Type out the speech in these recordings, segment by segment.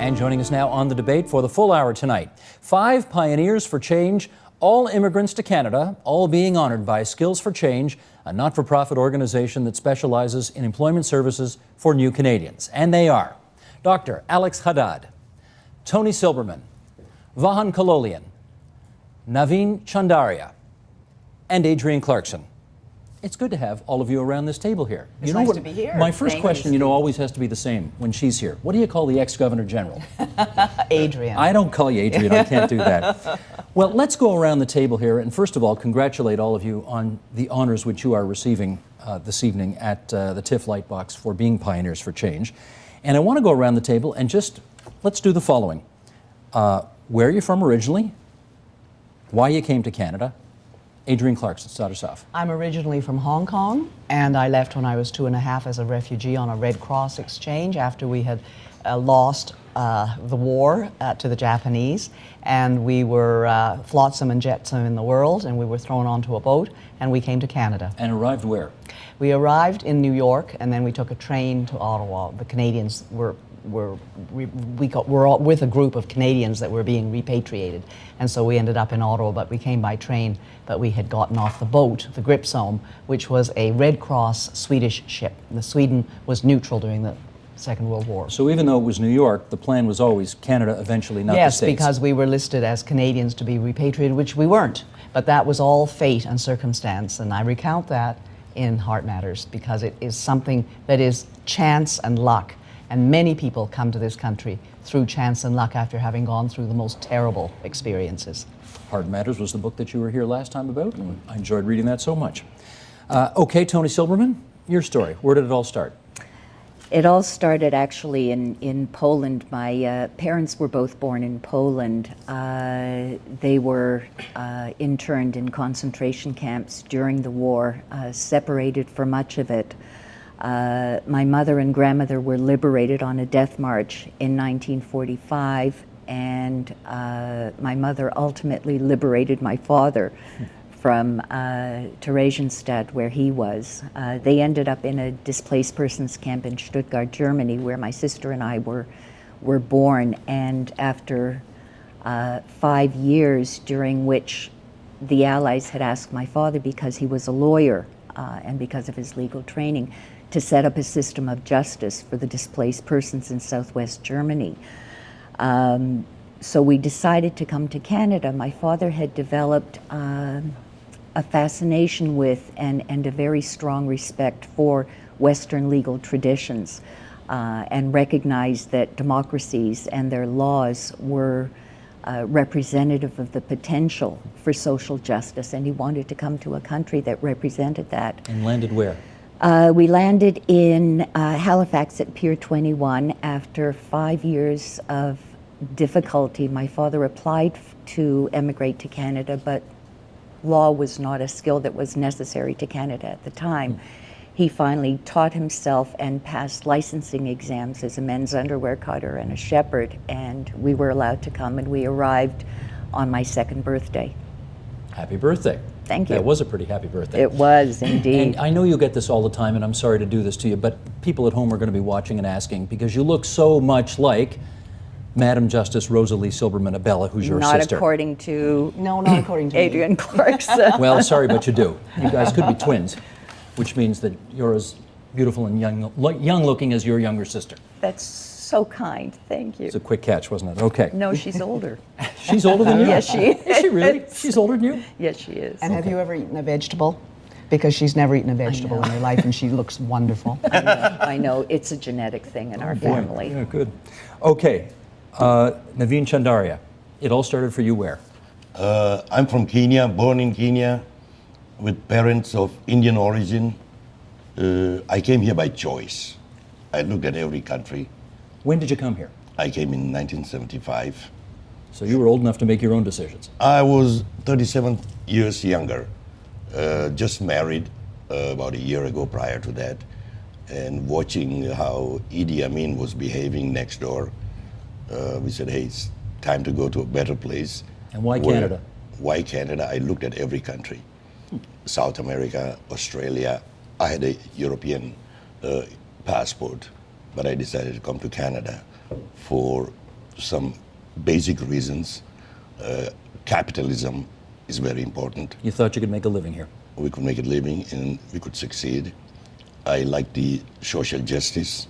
And joining us now on the debate for the full hour tonight, 5 pioneers for change, all immigrants to Canada, all being honored by Skills for Change, a not-for-profit organization that specializes in employment services for new Canadians. And they are Dr. Alex Haddad, Tony Silverman, Vahan Kalolian, Neilchandaria, and Adrienne Clarkson. It's good to have all of you around this table here. It's nice to be here. My first question, always has to be the same when she's here. What do you call the ex-Governor General? Adrienne. I don't call you Adrienne. I can't do that. Well, let's go around the table here, and first of all, congratulate all of you on the honors which you are receiving this evening at the TIFF Lightbox for being pioneers for change. And I want to go around the table and just, let's do the following. Where are you from originally? Why you came to Canada? Adrienne Clarkson, start us off. I'm originally from Hong Kong, and I left when I was 2.5 as a refugee on a Red Cross exchange after we had lost the war to the Japanese, and we were flotsam and jetsam in the world, and we were thrown onto a boat, and we came to Canada. And arrived where? We arrived in New York, and then we took a train to Ottawa. The Canadians were all with a group of Canadians that were being repatriated, and so we ended up in Ottawa, but we came by train. But we had gotten off the boat, the Gripsholm, which was a Red Cross Swedish ship. Sweden was neutral during the Second World War. So even though it was New York, the plan was always Canada eventually, not the States. Yes, because we were listed as Canadians to be repatriated, which we weren't. But that was all fate and circumstance, and I recount that in Heart Matters because it is something that is chance and luck. And many people come to this country through chance and luck after having gone through the most terrible experiences. Heart Matters was the book that you were here last time about, and I enjoyed reading that so much. Okay, Tony Silverman, your story. Where did it all start? It all started actually in Poland. My parents were both born in Poland. They were interned in concentration camps during the war, separated for much of it. My mother and grandmother were liberated on a death march in 1945, and my mother ultimately liberated my father from Theresienstadt, where he was. They ended up in a displaced persons camp in Stuttgart, Germany, where my sister and I were born. And after 5 years, during which the Allies had asked my father, because he was a lawyer and because of his legal training, to set up a system of justice for the displaced persons in southwest Germany. So we decided to come to Canada. My father had developed a fascination with and a very strong respect for Western legal traditions and recognized that democracies and their laws were representative of the potential for social justice, and he wanted to come to a country that represented that. And landed where? We landed in Halifax at Pier 21 after 5 years of difficulty. My father applied to emigrate to Canada, but law was not a skill that was necessary to Canada at the time. He finally taught himself and passed licensing exams as a men's underwear cutter and a shepherd, and we were allowed to come, and we arrived on my 2nd birthday. Happy birthday. Thank you. That was a pretty happy birthday. It was, indeed. And I know you get this all the time, and I'm sorry to do this to you, but people at home are going to be watching and asking, because you look so much like Madam Justice Rosalie Silverman Abella, who's your sister. Not according to not according to Adrienne Clarkson. Well, sorry, but you do. You guys could be twins, which means that you're as beautiful and young-looking as your younger sister. That's so kind. Thank you. It's a quick catch, wasn't it? Okay. No, she's older. She's older than you? Yes, she is. Is she really? She's older than you? Yes, she is. And have you ever eaten a vegetable? Because she's never eaten a vegetable in her life, and she looks wonderful. I know. It's a genetic thing in our family. Yeah, good. Okay. Neilchandaria, it all started for you where? I'm from Kenya, born in Kenya, with parents of Indian origin. I came here by choice. I looked at every country. When did you come here? I came in 1975. So you were old enough to make your own decisions. I was 37 years younger, just married about a year ago prior to that, and watching how Idi Amin was behaving next door. We said, hey, it's time to go to a better place. And why Canada? Why Canada? I looked at every country. South America, Australia. I had a European passport, but I decided to come to Canada for some basic reasons. Capitalism is very important. You thought you could make a living here. We could make a living and we could succeed. I like the social justice.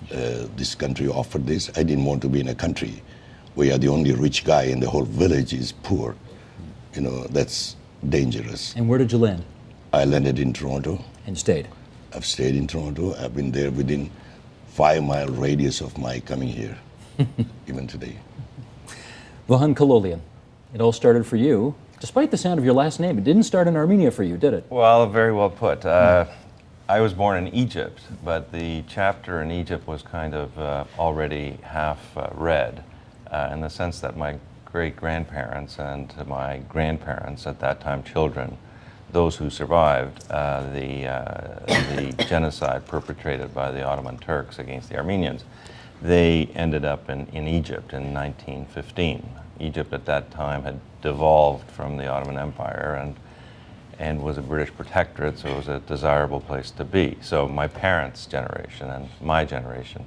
This country offered this. I didn't want to be in a country where the only rich guy in the whole village is poor. You know, that's dangerous. And where did you land? I landed in Toronto. And stayed? I've stayed in Toronto. I've been there within 5-mile radius of my coming here, even today. Vahan Kalolian, it all started for you, despite the sound of your last name. It didn't start in Armenia for you, did it? Well, very well put. I was born in Egypt, but the chapter in Egypt was kind of already half read, in the sense that my great-grandparents and my grandparents, at that time children, those who survived the genocide perpetrated by the Ottoman Turks against the Armenians, they ended up in Egypt in 1915. Egypt at that time had devolved from the Ottoman Empire and was a British protectorate, so it was a desirable place to be. So my parents' generation and my generation,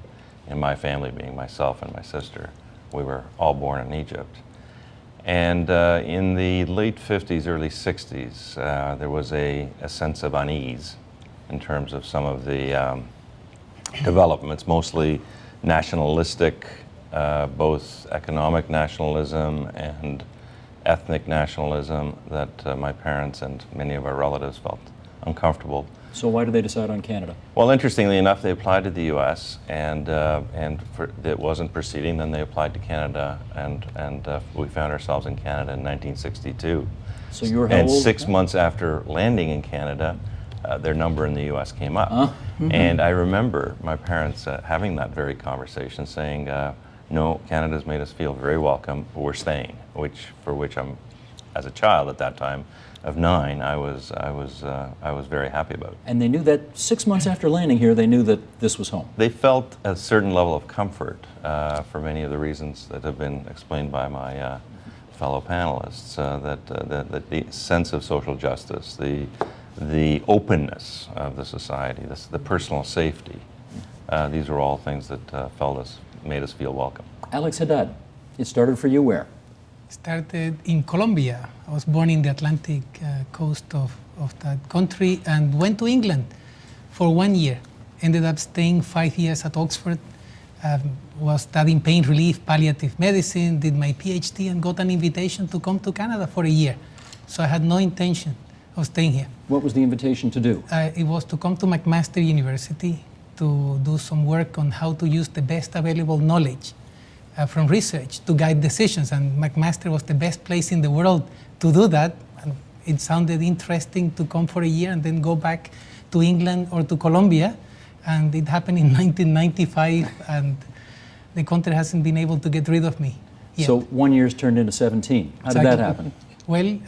and my family being myself and my sister, we were all born in Egypt. And in the late 50s, early 60s, there was a sense of unease in terms of some of the developments, mostly nationalistic, both economic nationalism and ethnic nationalism, that my parents and many of our relatives felt uncomfortable. So why did they decide on Canada? Well, interestingly enough, they applied to the U.S. and it wasn't proceeding. Then they applied to Canada, and we found ourselves in Canada in 1962. So you were how and old? 6 months after landing in Canada, their number in the U.S. came up. And I remember my parents having that very conversation, saying, no, Canada's made us feel very welcome, but we're staying, for which I'm, as a child at that time of 9, I was very happy about. And they knew that 6 months after landing here, they knew that this was home. They felt a certain level of comfort for many of the reasons that have been explained by my fellow panelists, that the sense of social justice, the openness of the society, the personal safety, these are all things that made us feel welcome. Alex Haddad, it started for you where? Started in Colombia. I was born in the Atlantic coast of that country and went to England for 1 year. Ended up staying 5 years at Oxford. Was studying pain relief, palliative medicine, did my PhD and got an invitation to come to Canada for a year. So I had no intention of staying here. What was the invitation to do? It was to come to McMaster University to do some work on how to use the best available knowledge from research to guide decisions, and McMaster was the best place in the world to do that. And it sounded interesting to come for a year and then go back to England or to Colombia, and it happened in 1995, and the country hasn't been able to get rid of me yet. So 1 year's turned into 17. How did that happen? Well,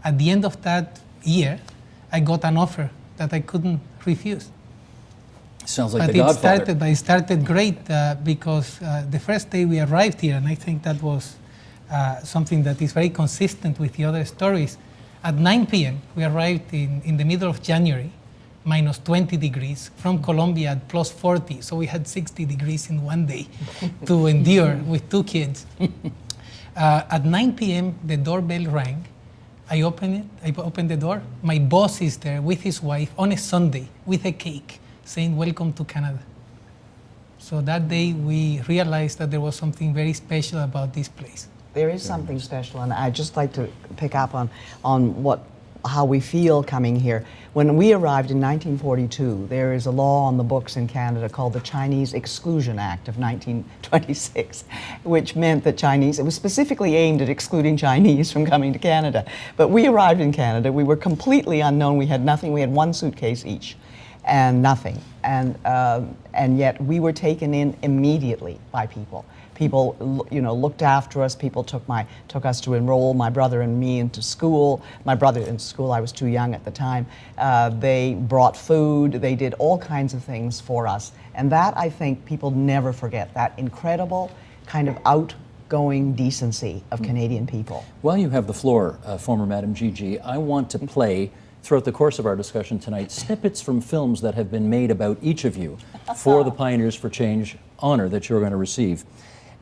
at the end of that year, I got an offer that I couldn't refuse. Sounds like But The Godfather. it started great because the first day we arrived here, and I think that was something that is very consistent with the other stories. At 9 p.m., we arrived in the middle of January, minus 20 degrees, from Colombia at plus 40. So we had 60 degrees in 1 day to endure with 2 kids. At 9 p.m., the doorbell rang. I opened the door. My boss is there with his wife on a Sunday with a cake, saying, "Welcome to Canada." So that day we realized that there was something very special about this place. There is something special, and I'd just like to pick up on how we feel coming here. When we arrived in 1942, there is a law on the books in Canada called the Chinese Exclusion Act of 1926, which meant that it was specifically aimed at excluding Chinese from coming to Canada. But we arrived in Canada, we were completely unknown, we had nothing, we had 1 suitcase each. And nothing, and yet we were taken in immediately by people. People, looked after us. People took us to enroll my brother and me into school. My brother in school, I was too young at the time. They brought food. They did all kinds of things for us, and that I think people never forget. That incredible kind of outgoing decency of Canadian people. While you have the floor, former Madam Gigi, I want to play, throughout the course of our discussion tonight, snippets from films that have been made about each of you for the Pioneers for Change honor that you're going to receive.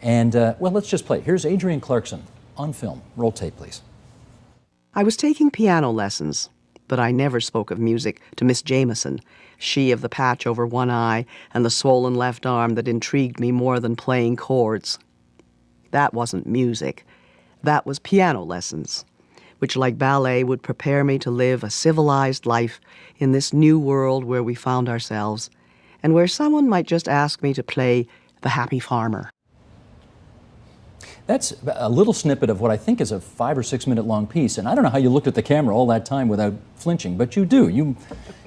And, well, let's just play. Here's Adrienne Clarkson on film. Roll tape, please. I was taking piano lessons, but I never spoke of music to Miss Jameson, she of the patch over one eye and the swollen left arm that intrigued me more than playing chords. That wasn't music. That was piano lessons, which, like ballet, would prepare me to live a civilized life in this new world where we found ourselves, and where someone might just ask me to play the happy farmer. That's a little snippet of what I think is a 5 or 6 minute long piece, and I don't know how you looked at the camera all that time without flinching, but you do. You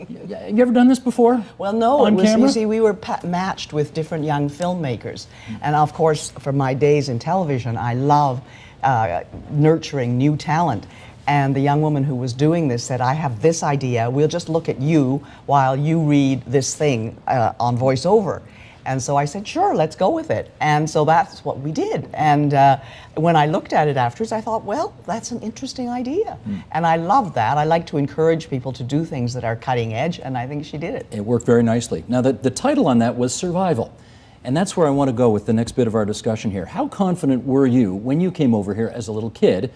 ever done this before? Well, no, on it was camera? easy. We were matched with different young filmmakers. And of course, for my days in television, I love nurturing new talent. And the young woman who was doing this said, I have this idea, we'll just look at you while you read this thing on voiceover. And so I said, sure, let's go with it. And so that's what we did. And when I looked at it afterwards, I thought, well, that's an interesting idea. And I love that. I like to encourage people to do things that are cutting edge, and I think she did it. It worked very nicely. Now, the title on that was Survival. And that's where I want to go with the next bit of our discussion here. How confident were you when you came over here as a little kid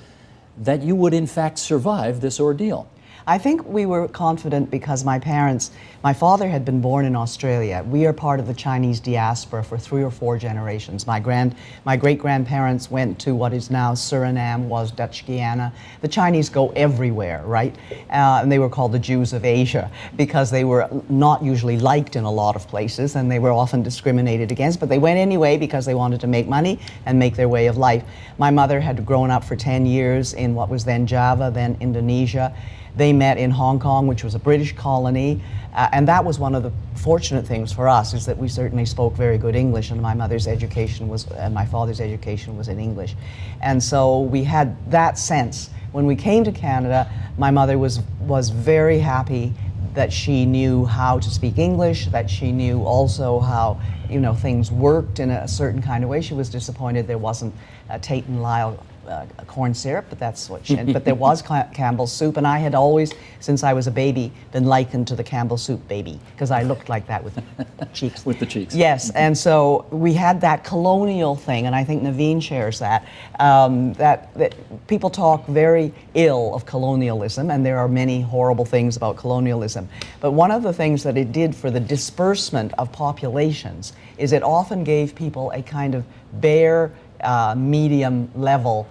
that you would in fact survive this ordeal? I think we were confident because my father had been born in Australia. We are part of the Chinese diaspora for 3 or 4 generations. My great-grandparents went to what is now Suriname, was Dutch Guiana. The Chinese go everywhere, right? And they were called the Jews of Asia because they were not usually liked in a lot of places, and they were often discriminated against, but they went anyway because they wanted to make money and make their way of life. My mother had grown up for 10 years in what was then Java, then Indonesia. They met in Hong Kong, which was a British colony, and that was one of the fortunate things for us, is that we certainly spoke very good English, and my mother's education was, and my father's education was in English. And so we had that sense. When we came to Canada, my mother was very happy that she knew how to speak English, that she knew also how, things worked in a certain kind of way. She was disappointed there wasn't Tate and Lyle corn syrup, but that's what she had. But there was Campbell's soup, and I had always, since I was a baby, been likened to the Campbell soup baby, because I looked like that with the cheeks. With the cheeks. Yes, and so we had that colonial thing, and I think Naveen shares that, that people talk very ill of colonialism, and there are many horrible things about colonialism. But one of the things that it did for the disbursement of populations is it often gave people a kind of bare, medium level,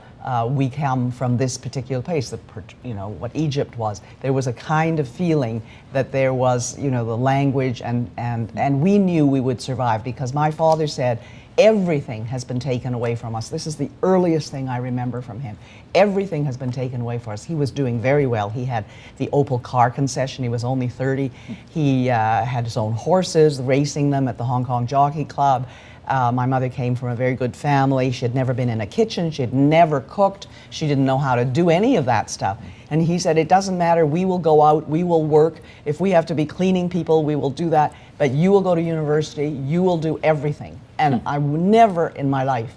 we come from this particular place, what Egypt was. There was a kind of feeling that there was, the language, and we knew we would survive, because my father said, everything has been taken away from us. This is the earliest thing I remember from him. Everything has been taken away from us. He was doing very well. He had the Opel car concession. He was only 30. He had his own horses, racing them at the Hong Kong Jockey Club. My mother came from a very good family. She had never been in a kitchen. She had never cooked. She didn't know how to do any of that stuff. And he said, it doesn't matter. We will go out. We will work. If we have to be cleaning people, we will do that. But you will go to university. You will do everything. And I never in my life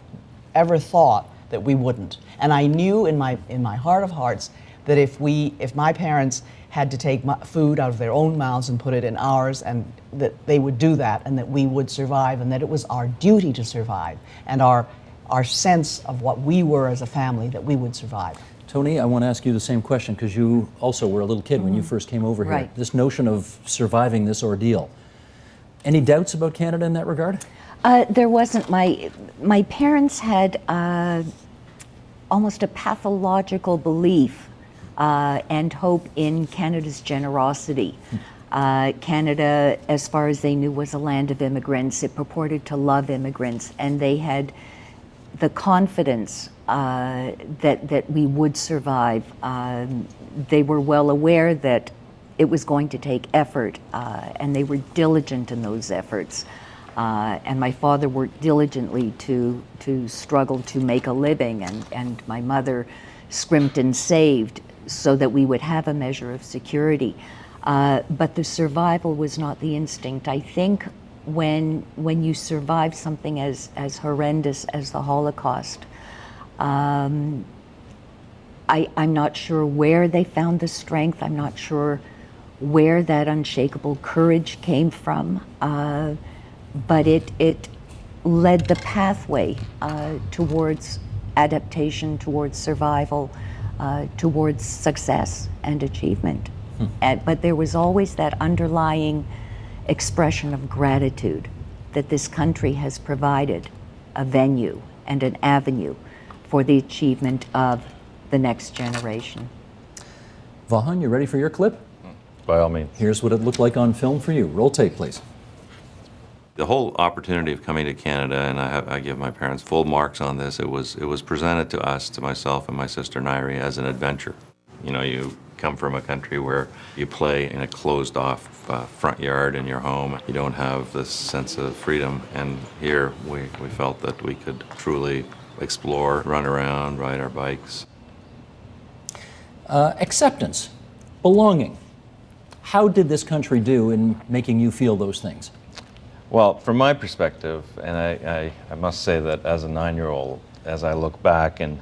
ever thought that we wouldn't. And I knew in my heart of hearts that if my parents had to take food out of their own mouths and put it in ours, and that they would do that, and that we would survive, and that it was our duty to survive, and our sense of what we were as a family, that we would survive. Tony, I want to ask you the same question, because you also were a little kid when you first came over here. Right. This notion of surviving this ordeal. Any doubts about Canada in that regard? There wasn't. My parents had almost a pathological belief and hope in Canada's generosity. Canada, as far as they knew, was a land of immigrants. It purported to love immigrants, and they had the confidence that we would survive. They were well aware that it was going to take effort, and they were diligent in those efforts. And my father worked diligently to struggle to make a living, and my mother scrimped and saved so that we would have a measure of security. But the survival was not the instinct. I think when you survive something as horrendous as the Holocaust, I'm not sure where they found the strength. I'm not sure where that unshakable courage came from. But it led the pathway towards adaptation, towards survival, towards success and achievement. But there was always that underlying expression of gratitude that this country has provided a venue and an avenue for the achievement of the next generation. Vahan, you ready for your clip? By all means. Here's what it looked like on film for you. Roll tape, please. The whole opportunity of coming to Canada, and I give my parents full marks on this, it was presented to us, to myself and my sister Nairi, as an adventure. You know, you come from a country where you play in a closed-off front yard in your home. You don't have this sense of freedom, and here we felt that we could truly explore, run around, ride our bikes. Acceptance, belonging. How did this country do in making you feel those things? Well, from my perspective, and I must say that as a 9-year-old, as I look back and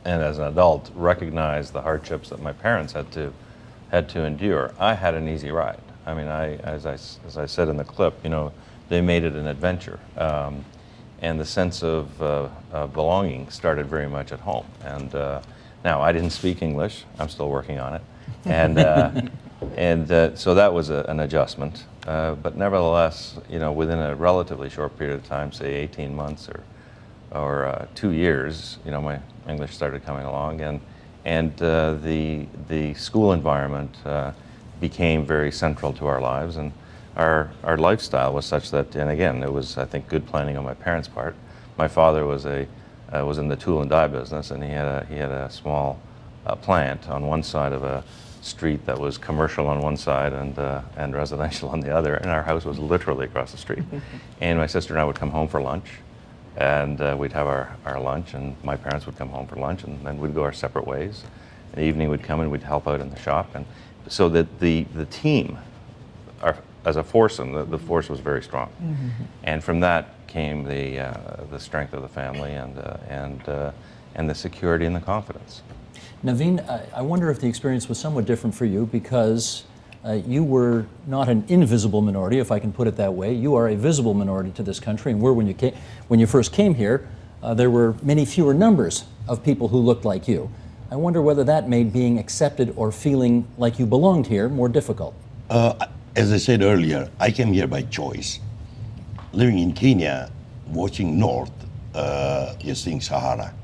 as an adult recognize the hardships that my parents had to endure, I had an easy ride. I mean, as I said in the clip, you know, they made it an adventure, and the sense of belonging started very much at home. And now I didn't speak English; I'm still working on it, and so that was an adjustment. But nevertheless, you know, within a relatively short period of time, say 18 months or 2 years, you know, my English started coming along, and the school environment became very central to our lives, and our lifestyle was such that, and again, it was, I think, good planning on my parents' part. My father was in the tool and die business, and he had a small plant on one side of a street that was commercial on one side and residential on the other, and our house was literally across the street. And my sister and I would come home for lunch, and we'd have our lunch, and my parents would come home for lunch, and then we'd go our separate ways. In the evening we'd come and we'd help out in the shop, and so that the team, as a foursome, the force was very strong. And from that came the strength of the family and the security and the confidence. Naveen, I wonder if the experience was somewhat different for you because you were not an invisible minority, if I can put it that way. You are a visible minority to this country, and when you first came here, there were many fewer numbers of people who looked like you. I wonder whether that made being accepted or feeling like you belonged here more difficult. As I said earlier, I came here by choice. Living in Kenya, watching north, you're seeing Sahara.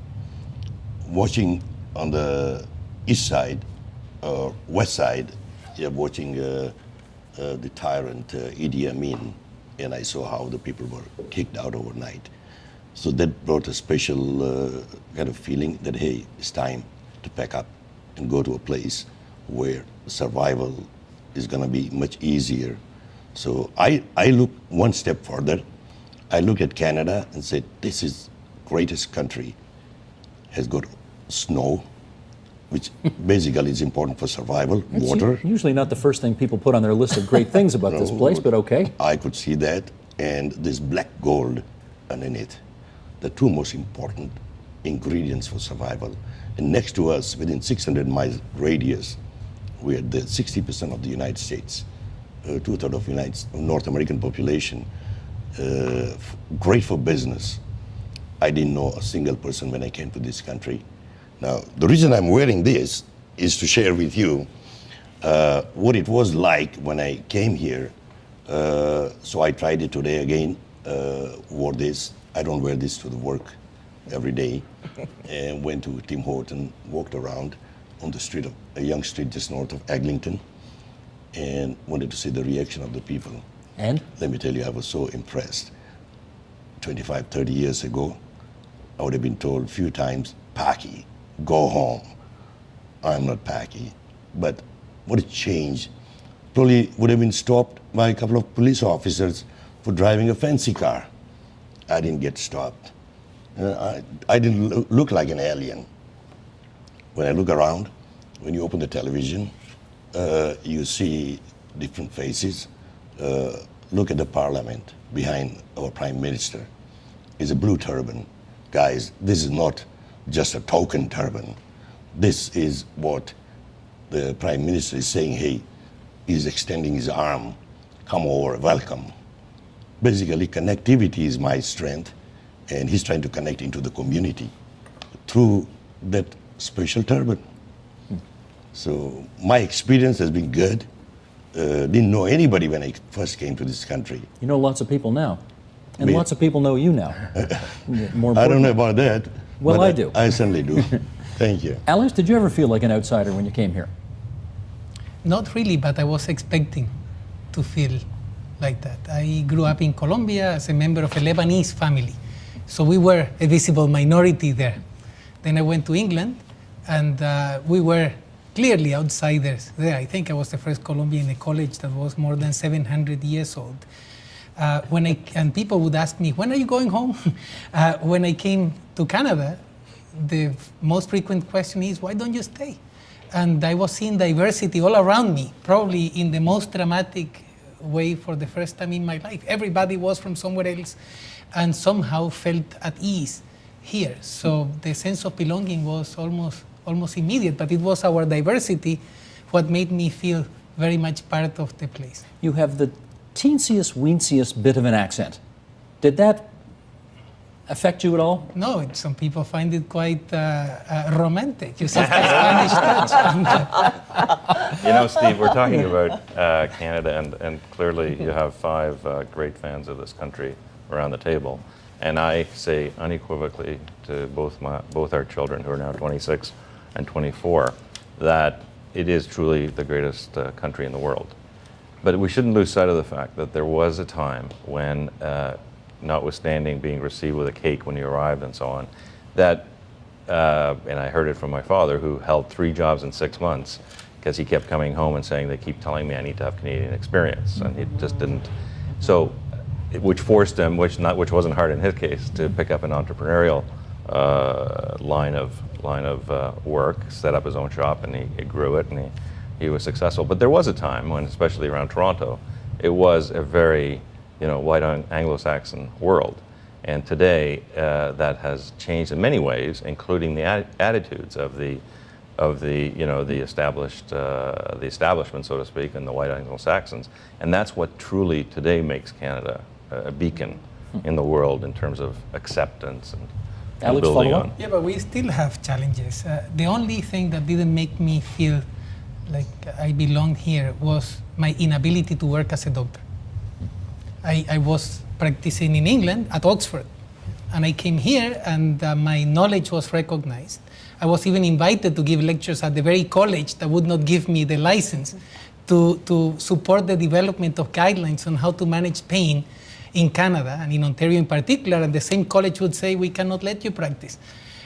Watching on the east side or west side, you're watching the tyrant Idi Amin, and I saw how the people were kicked out overnight. So that brought a special kind of feeling that, hey, it's time to pack up and go to a place where survival is going to be much easier. So I look one step further. I look at Canada and say, this is greatest country. Has got snow, which basically is important for survival, water. Usually not the first thing people put on their list of great things about this place, but okay. I could see that, and this black gold underneath, the two most important ingredients for survival. And next to us, within 600 miles radius, we had the 60% of the United States, 2/3 of North American population, great for business. I didn't know a single person when I came to this country. Now, the reason I'm wearing this is to share with you what it was like when I came here. So I tried it today again, wore this. I don't wear this to the work every day. And went to Tim Horton, walked around on the street, a young street just north of Eglinton, and wanted to see the reaction of the people. And? Let me tell you, I was so impressed. 25, 30 years ago, I would have been told a few times, Paki, go home. I'm not Paki. But what a change. Probably would have been stopped by a couple of police officers for driving a fancy car. I didn't get stopped. I didn't look like an alien. When I look around, when you open the television, you see different faces. Look at the parliament behind our prime minister. It's a blue turban. Guys, this is not just a token turban. This is what the prime minister is saying, hey, he's extending his arm, come over, welcome. basically connectivity is my strength, and he's trying to connect into the community through that special turban. So my experience has been good. Didn't know anybody when I first came to this country. You know lots of people now. And Me- lots of people know you now. More I don't know importantly. about that. Well, but I do. I certainly do. Thank you. Alex, did you ever feel like an outsider when you came here? Not really, but I was expecting to feel like that. I grew up in Colombia as a member of a Lebanese family, so we were a visible minority there. Then I went to England, and we were clearly outsiders there. I think I was the first Colombian in a college that was more than 700 years old. And people would ask me, when are you going home? When I came to Canada, the most frequent question is, why don't you stay? And I was seeing diversity all around me, probably in the most dramatic way for the first time in my life. Everybody was from somewhere else and somehow felt at ease here. So the sense of belonging was almost immediate, but it was our diversity what made me feel very much part of the place. You have the teensiest, weensiest bit of an accent. Did that affect you at all? No, some people find it quite romantic. You have the Spanish touch. You know, Steve, we're talking about Canada, and clearly you have 5 great fans of this country around the table. And I say unequivocally to both our children, who are now 26 and 24, that it is truly the greatest country in the world. But we shouldn't lose sight of the fact that there was a time when, notwithstanding being received with a cake when you arrived and so on, that, and I heard it from my father, who held 3 jobs in 6 months, because he kept coming home and saying, they keep telling me I need to have Canadian experience, and he just didn't. So, which forced him, which wasn't hard in his case, to pick up an entrepreneurial line of work, set up his own shop, and he grew it, and he was successful. But there was a time when, especially around Toronto, it was a very, white Anglo-Saxon world. And today, that has changed in many ways, including the attitudes of the establishment, so to speak, and the white Anglo-Saxons. And that's what truly today makes Canada a beacon in the world in terms of acceptance and Alex, building follow on. up? Yeah, but we still have challenges. The only thing that didn't make me feel like I belonged here was my inability to work as a doctor. I was practicing in England at Oxford, and I came here and my knowledge was recognized. I was even invited to give lectures at the very college that would not give me the license to support the development of guidelines on how to manage pain in Canada and in Ontario in particular, and the same college would say, we cannot let you practice.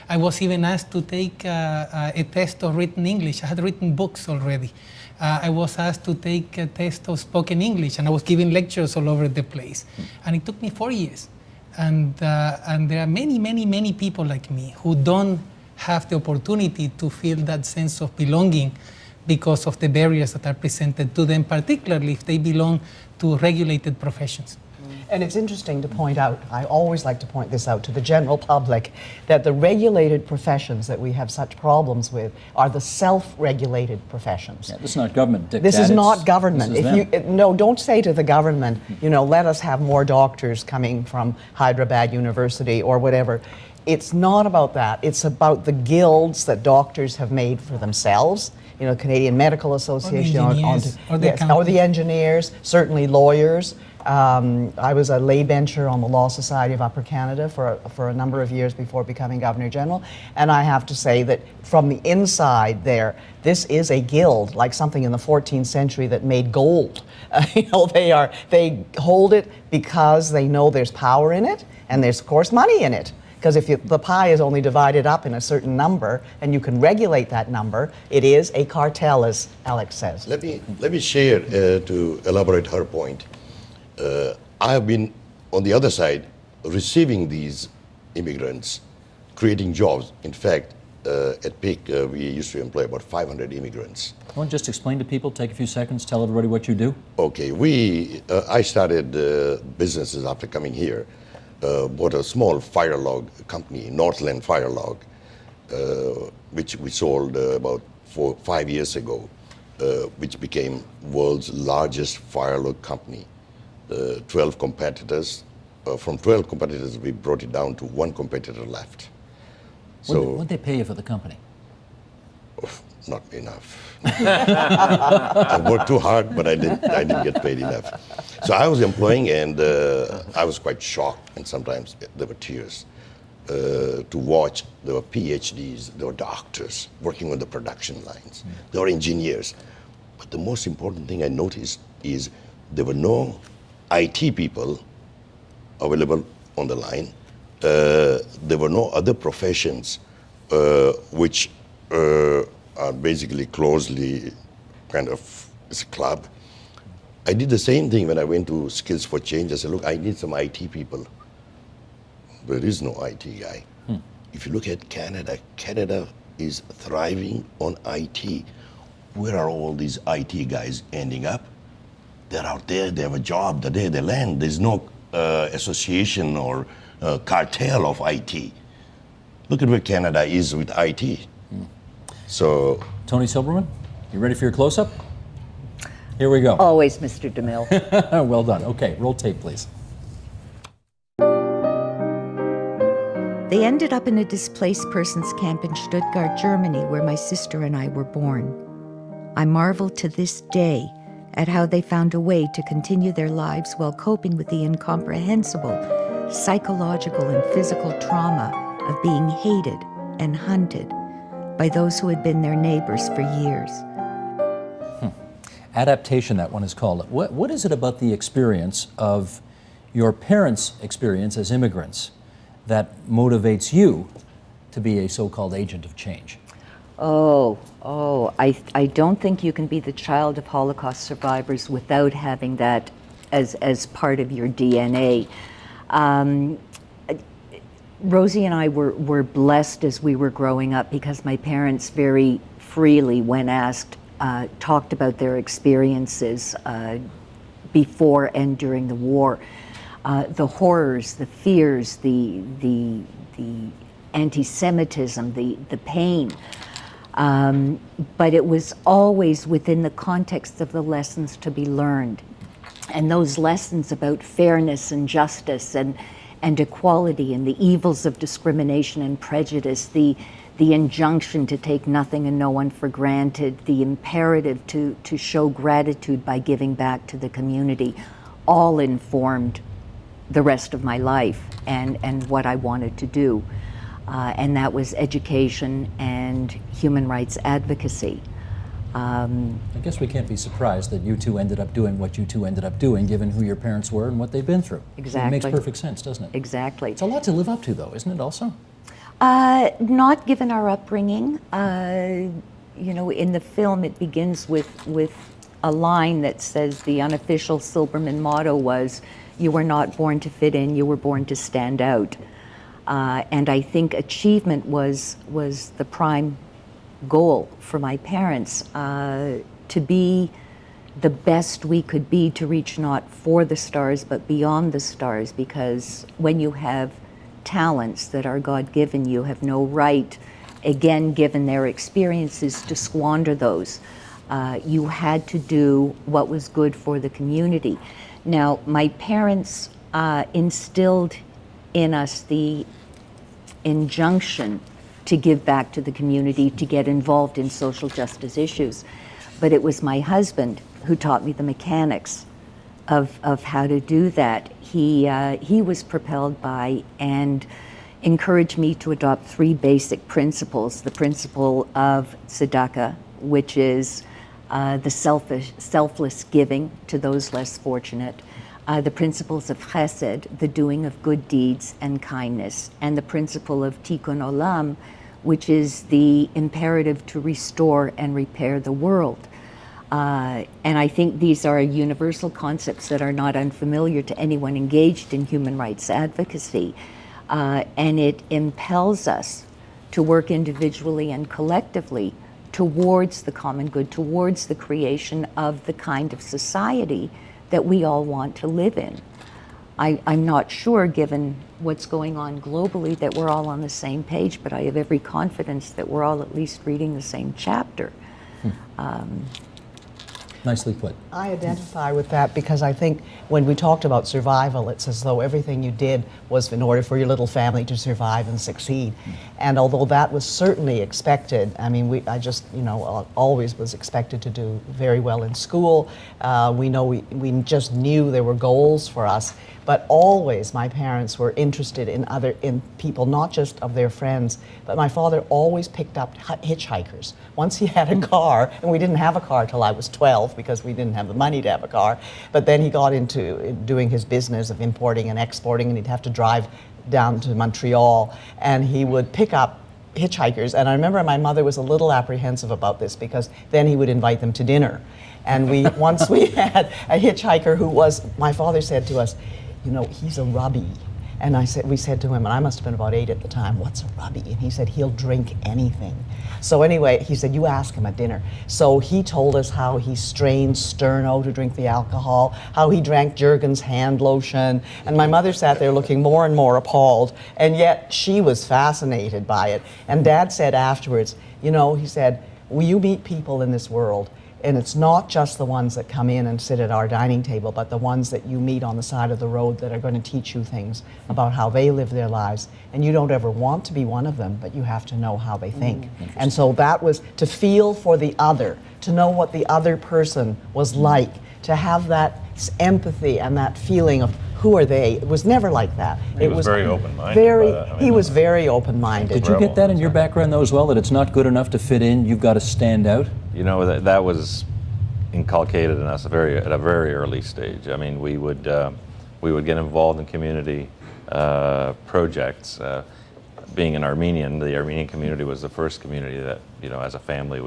I was even asked to take a test of written English. I had written books already. I was asked to take a test of spoken English, and I was giving lectures all over the place. And it took me 4 years. And there are many people like me who don't have the opportunity to feel that sense of belonging because of the barriers that are presented to them, particularly if they belong to regulated professions. And it's interesting to point out, I always like to point this out to the general public, that the regulated professions that we have such problems with are the self-regulated professions. Yeah, this is not government dictate. This is not government. This is them. No, don't say to the government, let us have more doctors coming from Hyderabad University or whatever. It's not about that. It's about the guilds that doctors have made for themselves. Canadian Medical Association, or the engineers, certainly lawyers. I was a lay bencher on the Law Society of Upper Canada for a number of years before becoming Governor General, and I have to say that from the inside there, this is a guild, like something in the 14th century that made gold. They hold it because they know there's power in it, and there's of course money in it. Because if the pie is only divided up in a certain number, and you can regulate that number, it is a cartel, as Alex says. Let me share to elaborate her point. I have been on the other side receiving these immigrants, creating jobs. In fact, at peak, we used to employ about 500 immigrants. You want to just explain to people, take a few seconds, tell everybody what you do? Okay, I started businesses after coming here. Bought a small fire log company, Northland Fire Log, which we sold about 5 years ago, which became world's largest fire log company. 12 competitors. From 12 competitors, we brought it down to one competitor left. What'd they pay you for the company? Not enough. I worked too hard, but I didn't get paid enough. So I was employing, and I was quite shocked, and sometimes there were tears to watch. There were PhDs, there were doctors working on the production lines, there were engineers. But the most important thing I noticed is there were no IT people available on the line. There were no other professions which are basically closely kind of, it's a club. I did the same thing when I went to Skills for Change. I said, look, I need some IT people. There is no IT guy. If you look at Canada, Canada is thriving on IT. Where are all these IT guys ending up? They're out there, they have a job, the day they land. There's no association or cartel of IT. Look at where Canada is with IT. So, Tony Silverman, you ready for your close-up? Here we go. Always, Mr. DeMille. Well done. Okay, roll tape, please. They ended up in a displaced persons camp in Stuttgart, Germany, where my sister and I were born. I marvel to this day at how they found a way to continue their lives while coping with the incomprehensible psychological and physical trauma of being hated and hunted by those who had been their neighbors for years. Adaptation, that one is called. What is it about the experience of your parents' experience as immigrants that motivates you to be a so-called agent of change? I don't think you can be the child of Holocaust survivors without having that as part of your DNA. Rosie and I were blessed as we were growing up because my parents very freely, when asked, talked about their experiences before and during the war. The horrors, the fears, the anti-Semitism, the pain. But it was always within the context of the lessons to be learned. And those lessons about fairness and justice and equality and the evils of discrimination and prejudice, the injunction to take nothing and no one for granted, the imperative to show gratitude by giving back to the community, all informed the rest of my life and what I wanted to do. And that was education and human rights advocacy. I guess we can't be surprised that you two ended up doing what you two ended up doing, given who your parents were and what they've been through. Exactly. It makes perfect sense, doesn't it? Exactly. It's a lot to live up to, though, isn't it, also? Not given our upbringing. You know, in the film it begins with a line that says the unofficial Silverman motto was, "You were not born to fit in, you were born to stand out." And I think achievement was the prime goal for my parents, to be the best we could be, to reach not for the stars but beyond the stars, because when you have talents that are God-given, you have no right, again, given their experiences, to squander those. You had to do what was good for the community. Now, my parents instilled in us the injunction to give back to the community, to get involved in social justice issues. But it was my husband who taught me the mechanics of how to do that. He was propelled by and encouraged me to adopt 3 basic principles. The principle of tzedakah, which is the selfless giving to those less fortunate. The principles of chesed, the doing of good deeds and kindness, and the principle of tikkun olam, which is the imperative to restore and repair the world. And I think these are universal concepts that are not unfamiliar to anyone engaged in human rights advocacy. And it impels us to work individually and collectively towards the common good, towards the creation of the kind of society that we all want to live in. I'm not sure, given what's going on globally, that we're all on the same page, but I have every confidence that we're all at least reading the same chapter. Nicely put. I identify with that because I think when we talked about survival, it's as though everything you did was in order for your little family to survive and succeed. And although that was certainly expected, I mean, I just, always was expected to do very well in school. We just knew there were goals for us. But always my parents were interested in people, not just of their friends, but my father always picked up hitchhikers. Once he had a car, and we didn't have a car till I was 12 because we didn't have the money to have a car, but then he got into doing his business of importing and exporting, and he'd have to drive down to Montreal, and he would pick up hitchhikers. And I remember my mother was a little apprehensive about this because then he would invite them to dinner. And once we had a hitchhiker who was, my father said to us, he's a rubby. And we said to him, and I must have been about 8 at the time, what's a rubby? And he said, he'll drink anything. So anyway, he said, you ask him at dinner. So he told us how he strained Sterno to drink the alcohol, how he drank Jergens hand lotion. And my mother sat there looking more and more appalled. And yet she was fascinated by it. And Dad said afterwards, he said, well, you meet people in this world, and it's not just the ones that come in and sit at our dining table, but the ones that you meet on the side of the road that are going to teach you things about how they live their lives. And you don't ever want to be one of them, but you have to know how they think. And so that was to feel for the other, to know what the other person was like, to have that empathy and that feeling of who are they. It was never like that. He was very open-minded. He was very open-minded. Did you get that in your background though as well, that it's not good enough to fit in, you've got to stand out? That was inculcated in us at a very early stage. I mean, we would get involved in community projects. Being an Armenian, the Armenian community was the first community that, as a family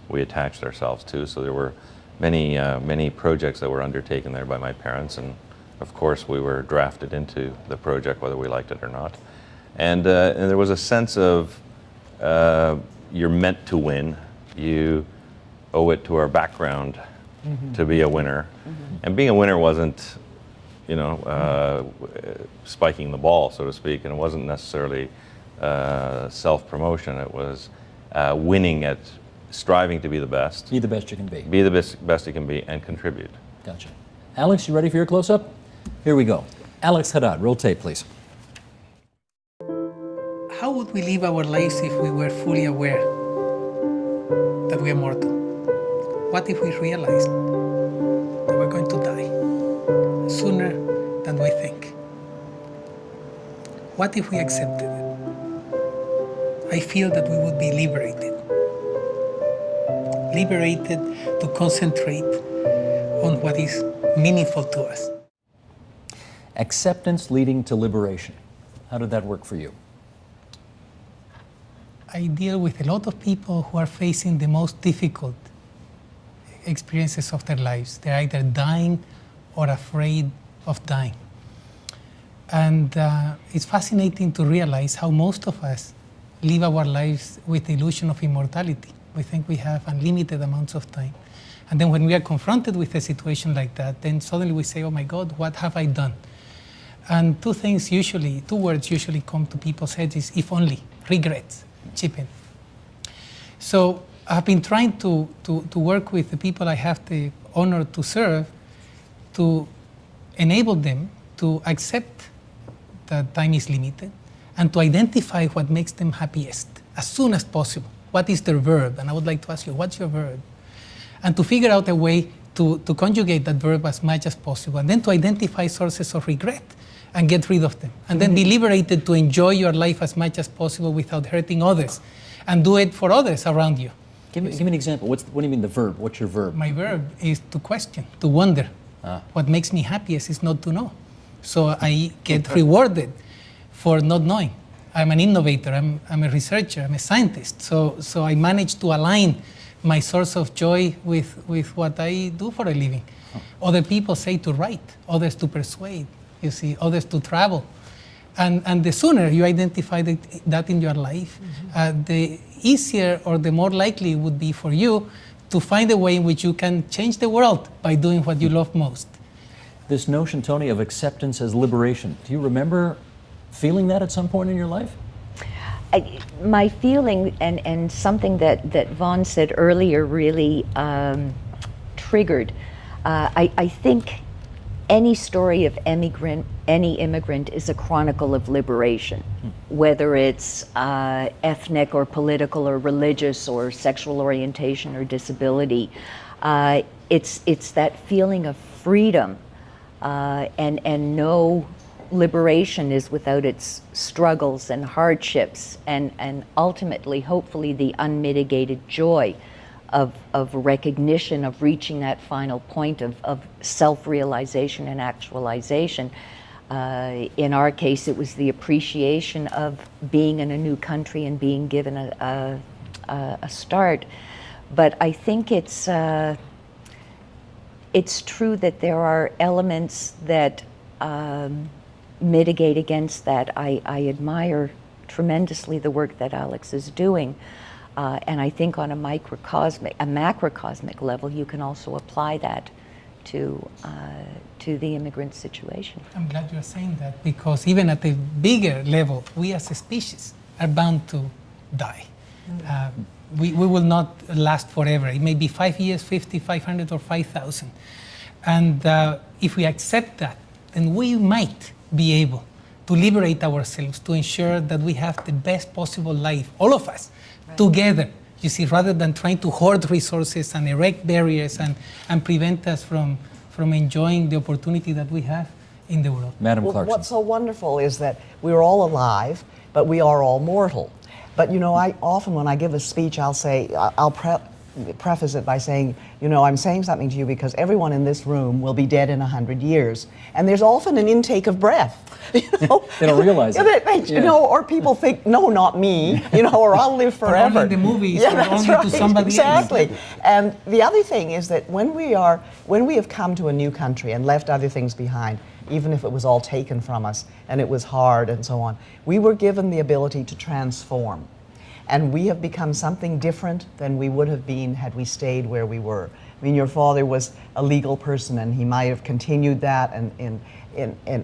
we attached ourselves to. So there were many projects that were undertaken there by my parents, and of course we were drafted into the project whether we liked it or not. And there was a sense of you're meant to win. You owe it to our background to be a winner. And being a winner wasn't, spiking the ball, so to speak, and it wasn't necessarily self-promotion. It was winning at striving to be the best. Be the best you can be. Be the best you can be and contribute. Gotcha. Alex, you ready for your close-up? Here we go. Alex Haddad, roll tape, please. How would we live our lives if we were fully aware that we are mortal? What if we realized that we're going to die sooner than we think? What if we accepted it? I feel that we would be liberated. Liberated to concentrate on what is meaningful to us. Acceptance leading to liberation. How did that work for you? I deal with a lot of people who are facing the most difficult experiences of their lives. They're either dying or afraid of dying. And it's fascinating to realize how most of us live our lives with the illusion of immortality. We think we have unlimited amounts of time. And then when we are confronted with a situation like that, then suddenly we say, oh my God, what have I done? And two words usually come to people's heads is if only, regrets, chip in. So I've been trying to work with the people I have the honor to serve to enable them to accept that time is limited and to identify what makes them happiest as soon as possible. What is their verb? And I would like to ask you, what's your verb? And to figure out a way to conjugate that verb as much as possible, and then to identify sources of regret and get rid of them. And then be liberated to enjoy your life as much as possible without hurting others, and do it for others around you. Give me an example. What do you mean the verb? What's your verb? My verb is to question, to wonder. What makes me happiest is not to know. So I get rewarded for not knowing. I'm an innovator, I'm a researcher, I'm a scientist. So I manage to align my source of joy with what I do for a living. Other people say to write, others to persuade, you see, others to travel. And the sooner you identify that in your life, the easier or the more likely it would be for you to find a way in which you can change the world by doing what you love most. This notion, Tony, of acceptance as liberation, do you remember feeling that at some point in your life? My feeling, and something that Vaughn said earlier really triggered. I think any story of any immigrant is a chronicle of liberation, whether it's ethnic or political or religious or sexual orientation or disability. It's that feeling of freedom, and no liberation is without its struggles and hardships, and ultimately, hopefully, the unmitigated joy of recognition, of reaching that final point of self-realization and actualization. In our case, it was the appreciation of being in a new country and being given a start. But I think it's true that there are elements that mitigate against that. I admire tremendously the work that Alex is doing. And I think on a macrocosmic level, you can also apply that to the immigrant situation. I'm glad you're saying that, because even at a bigger level, we as a species are bound to die. We will not last forever. It may be 5 years, 50, 500, or 5,000. And if we accept that, then we might be able to liberate ourselves, to ensure that we have the best possible life, all of us, together, you see, rather than trying to hoard resources and erect barriers and prevent us from enjoying the opportunity that we have in the world. Madam Clarkson. What's so wonderful is that we're all alive, but we are all mortal. But you know, I often, when I give a speech, I'll say, I'll preface it by saying, you know, I'm saying something to you because everyone in this room will be dead in 100 years. And there's often an intake of breath. You know? They don't realize it. You know, or people think, no, not me, you know, or I'll live forever. Or only the movies, yeah, or that's only right. to somebody exactly. else. And the other thing is that when we have come to a new country and left other things behind, even if it was all taken from us and it was hard and so on, we were given the ability to transform. And we have become something different than we would have been had we stayed where we were. I mean, your father was a legal person, and he might have continued that in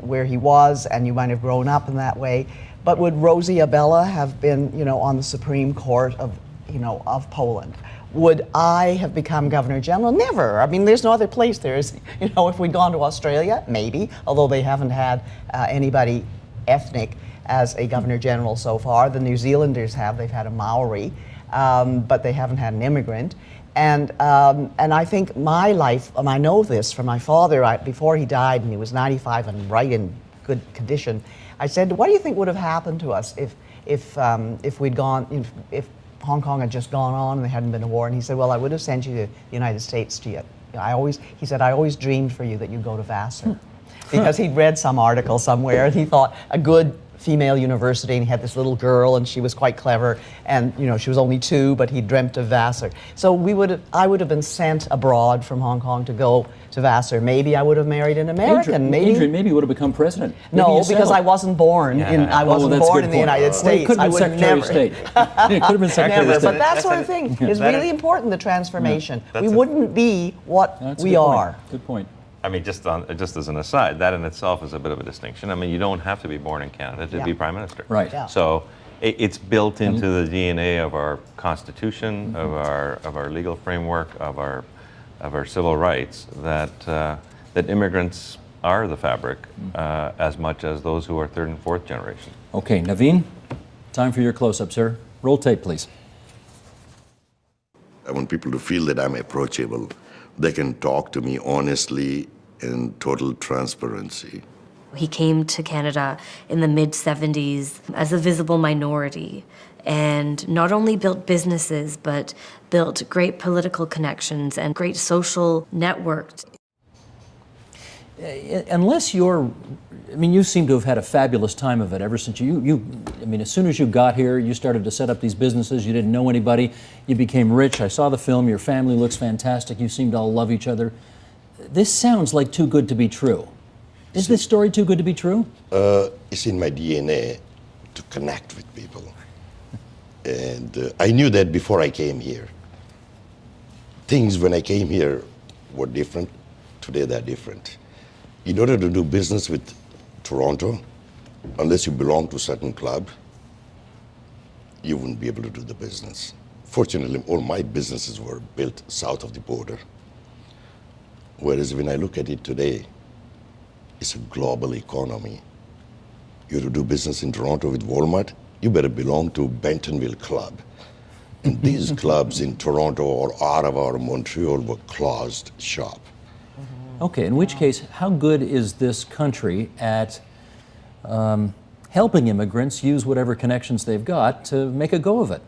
where he was, and you might have grown up in that way. But would Rosie Abella have been, you know, on the Supreme Court of, you know, of Poland? Would I have become Governor General? Never. I mean, there's no other place there is. You know, if we'd gone to Australia, maybe, although they haven't had anybody ethnic as a Governor General so far. The New Zealanders have. They've had a Maori, but they haven't had an immigrant. And I think my life, and I know this from my father, before he died, and he was 95 and right in good condition, I said, what do you think would have happened to us if we'd gone, if Hong Kong had just gone on and there hadn't been a war? And he said, well, I would have sent you to the United States to you. He said, I always dreamed for you that you'd go to Vassar. Because he'd read some article somewhere, and he thought a good female university, and he had this little girl, and she was quite clever, and you know, she was only 2, but he dreamt of Vassar. So I would have been sent abroad from HongOng to go to Vassar. Maybe I would have married an American. Adrienne maybe you would have become president. No, because I wasn't born in the United States. Well, could have been Secretary of State. It could have been Secretary of State. But that sort of thing is really important, the transformation. We wouldn't be what we are. Good point. I mean, just as an aside, that in itself is a bit of a distinction. I mean, you don't have to be born in Canada to be Prime Minister. Right. Yeah. So it's built into the DNA of our Constitution, of our legal framework, of our civil rights, that immigrants are the fabric as much as those who are 3rd and 4th generation. Okay, Naveen, time for your close-up, sir. Roll tape, please. I want people to feel that I'm approachable. They can talk to me honestly in total transparency. He came to Canada in the mid-70s as a visible minority and not only built businesses, but built great political connections and great social networks. Unless you seem to have had a fabulous time of it ever since as soon as you got here, you started to set up these businesses, you didn't know anybody, you became rich. I saw the film, your family looks fantastic, you seem to all love each other. This sounds like too good to be true. Is this story too good to be true? It's in my DNA to connect with people. And I knew that before I came here. Things when I came here were different. Today they're different. In order to do business with Toronto, unless you belong to a certain club, you wouldn't be able to do the business. Fortunately, all my businesses were built south of the border. Whereas when I look at it today, it's a global economy. You to do business in Toronto with Walmart, you better belong to Bentonville Club. And these clubs in Toronto or Ottawa or Montreal were closed shop. Okay, in which case, how good is this country at helping immigrants use whatever connections they've got to make a go of it?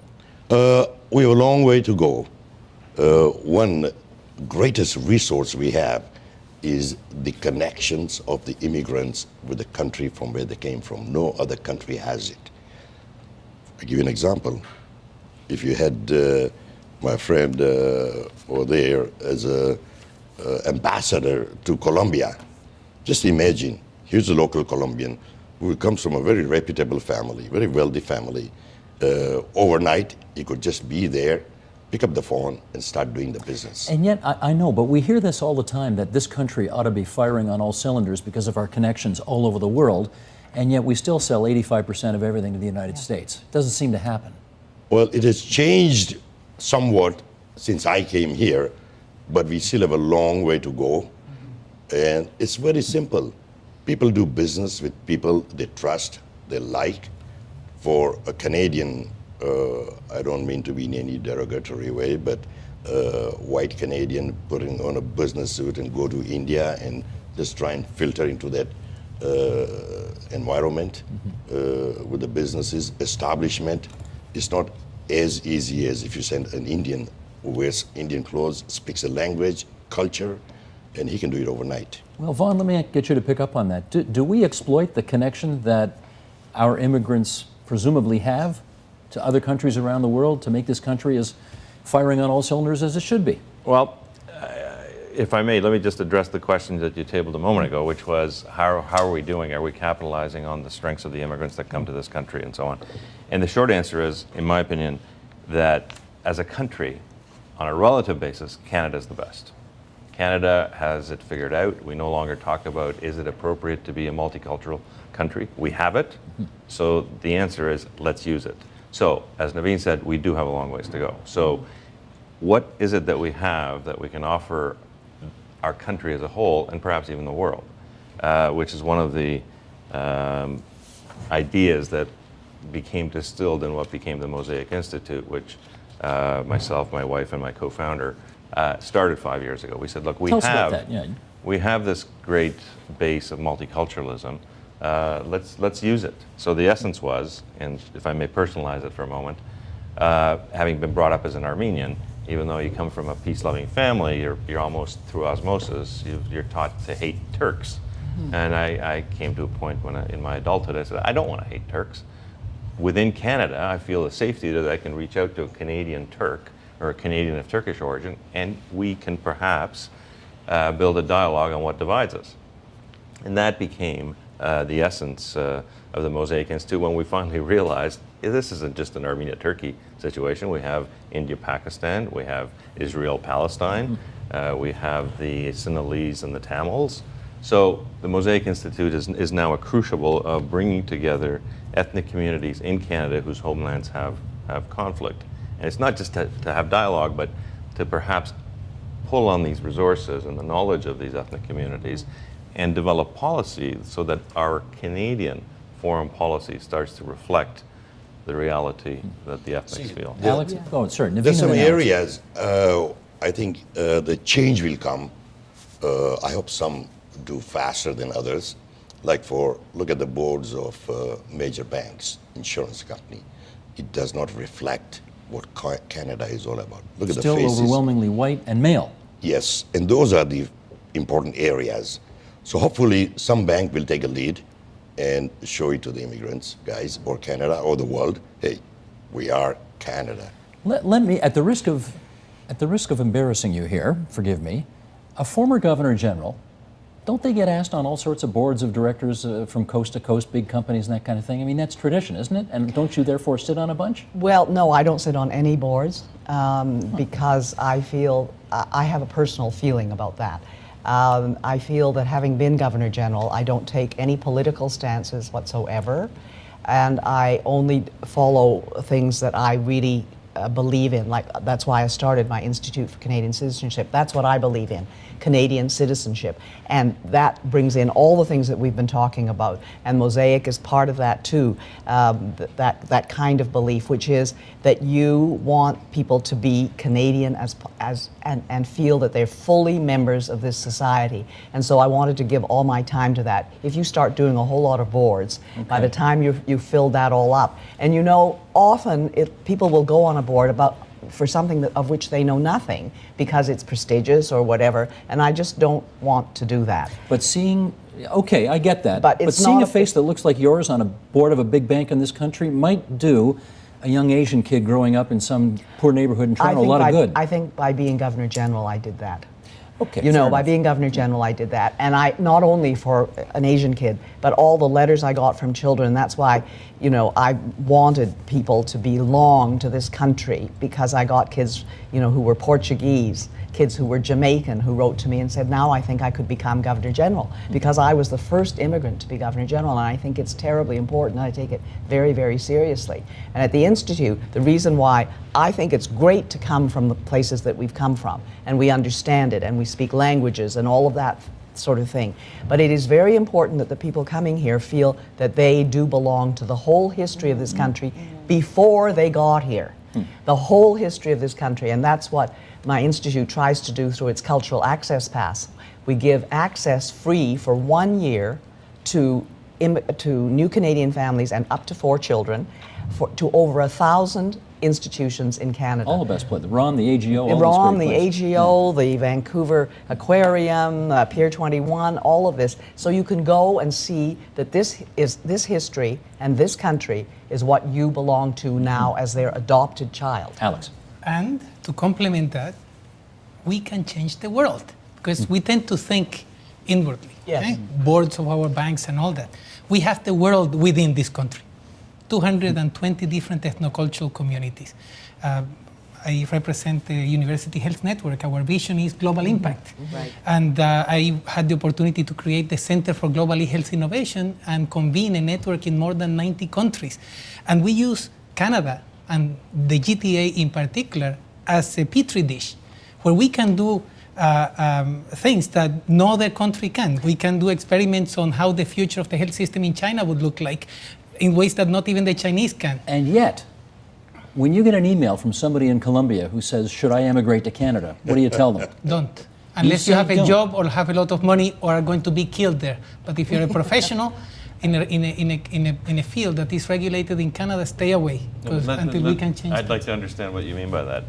We have a long way to go. One greatest resource we have is the connections of the immigrants with the country from where they came from. No other country has it. I'll give you an example. If you had my friend over there as a ambassador to Colombia, just imagine, here's a local Colombian who comes from a very reputable family, very wealthy family. Overnight, he could just be there, pick up the phone, and start doing the business. And yet, I know, but we hear this all the time, that this country ought to be firing on all cylinders because of our connections all over the world, and yet we still sell 85% of everything to the United States. It doesn't seem to happen. Well, it has changed somewhat since I came here, but we still have a long way to go. And it's very simple. People do business with people they trust, they like. For a Canadian, I don't mean to be in any derogatory way, but white Canadian putting on a business suit and go to India and just try and filter into that environment with the businesses, establishment, it's not as easy as if you send an Indian who wears Indian clothes, speaks a language, culture, and he can do it overnight. Well, Vaughn, let me get you to pick up on that. Do we exploit the connection that our immigrants presumably have to other countries around the world to make this country as firing on all cylinders as it should be? Well, if I may, let me just address the question that you tabled a moment ago, which was how are we doing? Are we capitalizing on the strengths of the immigrants that come to this country and so on? And the short answer is, in my opinion, that as a country, on a relative basis, Canada is the best. Canada has it figured out. We no longer talk about, is it appropriate to be a multicultural country? We have it. So the answer is, let's use it. So, as Naveen said, we do have a long ways to go. So what is it that we have that we can offer our country as a whole, and perhaps even the world, which is one of the ideas that became distilled in what became the Mosaic Institute, which myself, my wife, and my co-founder started 5 years ago. We said, look, we have this great base of multiculturalism. Let's use it. So the essence was, and if I may personalize it for a moment, having been brought up as an Armenian, even though you come from a peace-loving family, you're almost through osmosis, you're taught to hate Turks. And I came to a point when in my adulthood I said, I don't want to hate Turks. Within Canada, I feel a safety that I can reach out to a Canadian Turk or a Canadian of Turkish origin, and we can perhaps build a dialogue on what divides us. And that became the essence of the Mosaic Institute when we finally realized this isn't just an Armenia-Turkey situation. We have India-Pakistan, we have Israel-Palestine, we have the Sinhalese and the Tamils. So the Mosaic Institute is now a crucible of bringing together ethnic communities in Canada whose homelands have conflict. And it's not just to have dialogue, but to perhaps pull on these resources and the knowledge of these ethnic communities and develop policy so that our Canadian foreign policy starts to reflect the reality that the ethnics feel. Alex? Oh, sorry. Naveen, There's some and then Alex. areas I think the change will come. I hope some do faster than others. Like look at the boards of major banks, insurance company. It does not reflect what Canada is all about. Look at the faces. Still overwhelmingly white and male. Yes, and those are the important areas. So hopefully some bank will take a lead and show it to the immigrants, guys, or Canada, or the world. Hey, we are Canada. Let me, at the risk of embarrassing you here, forgive me, a former governor general, don't they get asked on all sorts of boards of directors from coast to coast, big companies and that kind of thing? I mean, that's tradition, isn't it? And don't you therefore sit on a bunch? Well, no, I don't sit on any boards because I feel, I have a personal feeling about that. I feel that having been Governor General, I don't take any political stances whatsoever, and I only follow things that I really believe in. Like, that's why I started my Institute for Canadian Citizenship. That's what I believe in, Canadian citizenship. And that brings in all the things that we've been talking about. And Mosaic is part of that too, that kind of belief, which is that you want people to be Canadian and feel that they're fully members of this society. And so I wanted to give all my time to that. If you start doing a whole lot of boards, by the time you've filled that all up, and you know, often people will go on a board for something of which they know nothing because it's prestigious or whatever, and I just don't want to do that. But okay, I get that. But it's seeing not a face that looks like yours on a board of a big bank in this country might do a young Asian kid growing up in some poor neighborhood in Toronto a lot of good. I think by being Governor General, I did that. Okay, you know, by being Governor General, I did that. And I, not only for an Asian kid, but all the letters I got from children. That's why, you know, I wanted people to belong to this country, because I got kids, you know, who were Portuguese, kids who were Jamaican, who wrote to me and said, now I think I could become Governor General, because I was the first immigrant to be Governor General, and I think it's terribly important, and I take it very, very seriously. And at the Institute, the reason why I think it's great to come from the places that we've come from, and we understand it, and we speak languages, and all of that sort of thing. But it is very important that the people coming here feel that they do belong to the whole history of this country before they got here. The whole history of this country, and that's what my institute tries to do through its Cultural Access Pass. We give access free for 1 year to new Canadian families and up to 4 children to over 1,000 institutions in Canada. All the best places. The ROM, the AGO, all ROM, these the great places. AGO, the Vancouver Aquarium, Pier 21, all of this. So you can go and see that this history and this country is what you belong to now as their adopted child. Alex. And to complement that, we can change the world, because we tend to think inwardly. Yes. Okay? Boards of our banks and all that. We have the world within this country. 220 different ethnocultural communities. I represent the University Health Network. Our vision is global impact. Right. And I had the opportunity to create the Center for Global Health Innovation and convene a network in more than 90 countries. And we use Canada and the GTA in particular as a petri dish, where we can do things that no other country can. We can do experiments on how the future of the health system in China would look like in ways that not even the Chinese can. And yet, when you get an email from somebody in Colombia who says, should I emigrate to Canada, what do you tell them? Don't. Unless you have a don't. job or have a lot of money or are going to be killed there. But if you're a professional in a field that is regulated in Canada, stay away until we can change I'd like to understand what you mean by that.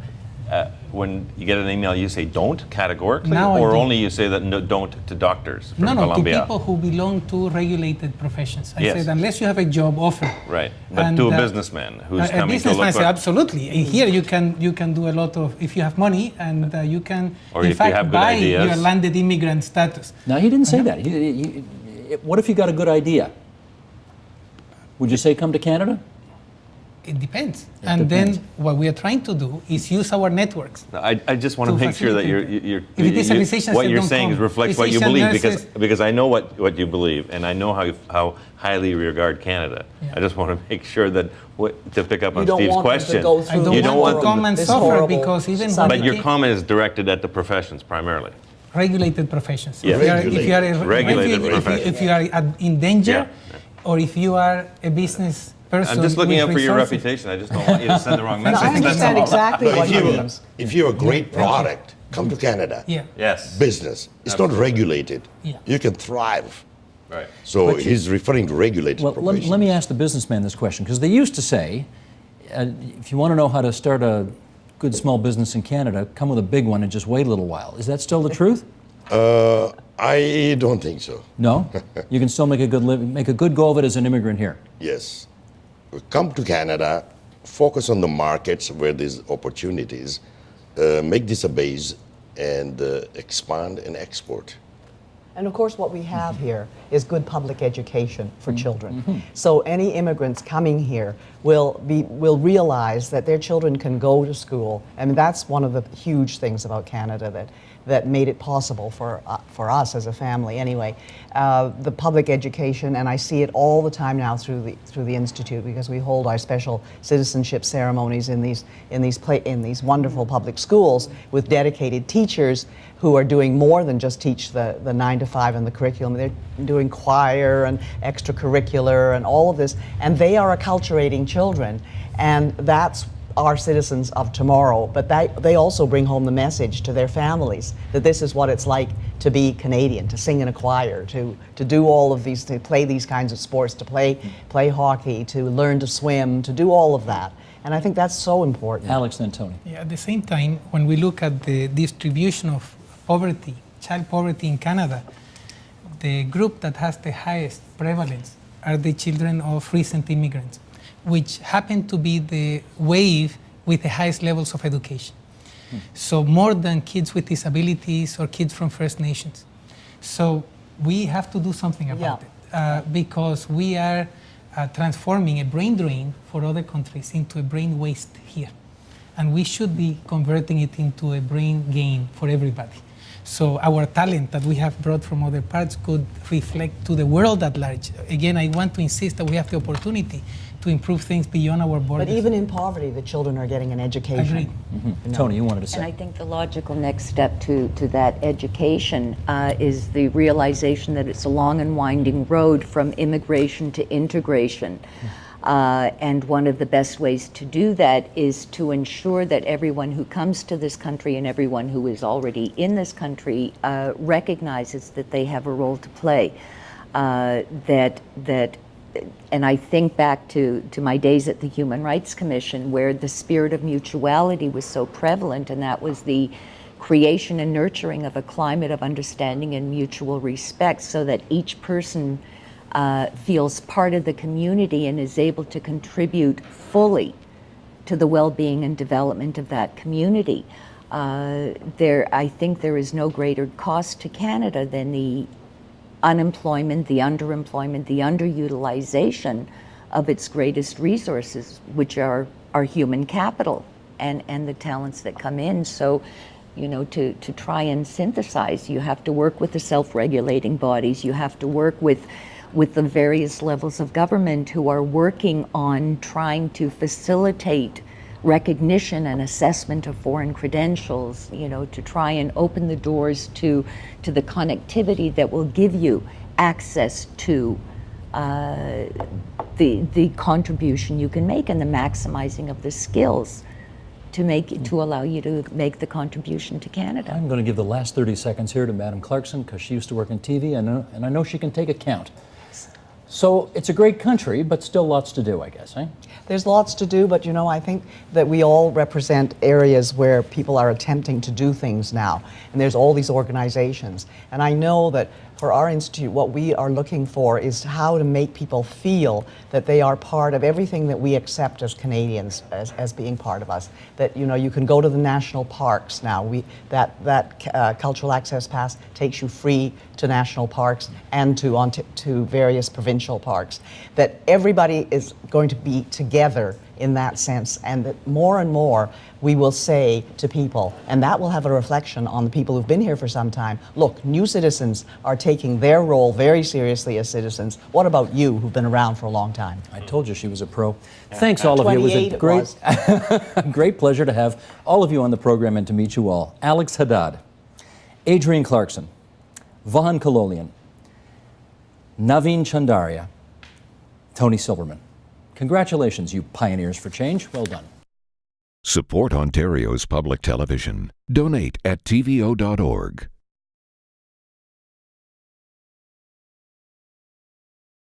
When you get an email, you say don't categorically, Now or I do. only you say that no, don't to doctors from No, Colombia? to people who belong to regulated professions. I Yes. said, unless you have a job offer. Right, but And, to a businessman who's a coming to businessman look say, for... absolutely. And here you can do a lot of, if you have money, and you can, Or in if you fact, have good buy ideas. your landed immigrant status. Now, he didn't say that. What if you got a good idea? Would you say come to Canada? It depends. Depends. Then what we are trying to do is use our networks. I just want to To make sure that facilitate If it is a physician, what say you're don't saying come. reflects what you Physician, believe, nurses. because I know what you believe, and I know how highly you regard Canada. Yeah. I just want to make sure that, to pick up on You don't Steve's want them to question, go I through don't you don't want want to come and this suffer, horrible because even when subject. but we your came- comment is directed at the professions primarily. regulated professions. Yeah. If you are a Regulated refugee, profession. if you are in danger, Yeah. or if you are a business person. I'm just looking with out for your resources. reputation. I just don't want you to send the wrong No, message. I understand That's all. exactly But what he if means. you're a great product, come to Canada. Yeah. Yes. Business. It's not regulated. Yeah. You can thrive. Right. So he's referring to regulated Well, professions. let me ask the businessman this question, because they used to say, if you want to know how to start a good small business in Canada, come with a big one and just wait a little while. Is that still the truth? I don't think so. No? You can still make a good living, make a good go of it as an immigrant here. Yes. Come to Canada, focus on the markets where there's opportunities, make this a base, and expand and export. And of course, what we have here is good public education for children. So any immigrants coming here will realize that their children can go to school. I mean, that's one of the huge things about Canada, that that made it possible for us as a family. Anyway, the public education, and I see it all the time now through the Institute, because we hold our special citizenship ceremonies in these wonderful public schools with dedicated teachers who are doing more than just teach the 9 to 5 and the curriculum. They're doing choir and extracurricular and all of this, and they are acculturating children, and that's our citizens of tomorrow. But they also bring home the message to their families that this is what it's like to be Canadian, to sing in a choir, to do all of these, to play these kinds of sports, to play hockey, to learn to swim, to do all of that. And I think that's so important. Alex and Tony. Yeah, at the same time, when we look at the distribution of poverty, child poverty in Canada, the group that has the highest prevalence are the children of recent immigrants, which happen to be the wave with the highest levels of education. So more than kids with disabilities or kids from First Nations. So we have to do something about it, because we are transforming a brain drain for other countries into a brain waste here. And we should be converting it into a brain gain for everybody. So our talent that we have brought from other parts could reflect to the world at large. Again, I want to insist that we have the opportunity to improve things beyond our borders. But even in poverty, the children are getting an education. Agreed. Mm-hmm. Tony, you wanted to say? And I think the logical next step to that education is the realization that it's a long and winding road from immigration to integration. And one of the best ways to do that is to ensure that everyone who comes to this country and everyone who is already in this country recognizes that they have a role to play. And I think back to my days at the Human Rights Commission, where the spirit of mutuality was so prevalent, and that was the creation and nurturing of a climate of understanding and mutual respect, so that each person feels part of the community and is able to contribute fully to the well-being and development of that community. I think there is no greater cost to Canada than the unemployment, the underemployment, the underutilization of its greatest resources, which are human capital and the talents that come in. So, you know, to try and synthesize, you have to work with the self-regulating bodies, you have to work with the various levels of government who are working on trying to facilitate recognition and assessment of foreign credentials, you know, to try and open the doors to the connectivity that will give you access to the contribution you can make and the maximizing of the skills to allow you to make the contribution to Canada. I'm going to give the last 30 seconds here to Madam Clarkson, because she used to work in TV, and I know she can take account. So it's a great country, but still lots to do, I guess, eh? There's lots to do, but you know, I think that we all represent areas where people are attempting to do things now. And there's all these organizations. And I know that for our institute, what we are looking for is how to make people feel that they are part of everything that we accept as Canadians as being part of us. That, you know, you can go to the national parks now. That cultural access pass takes you free to national parks and to various provincial parks. That everybody is going to be together in that sense, and that more and more we will say to people, and that will have a reflection on the people who've been here for some time, look, new citizens are taking their role very seriously as citizens. What about you, who've been around for a long time? I told you she was a pro. Thanks, all of you. It was a great pleasure to have all of you on the program and to meet you all. Alex Haddad, Adrienne Clarkson, Vahan Kalolian, Neilchandaria, Tony Silverman. Congratulations, you pioneers for change. Well done. Support Ontario's public television. Donate at tvo.org.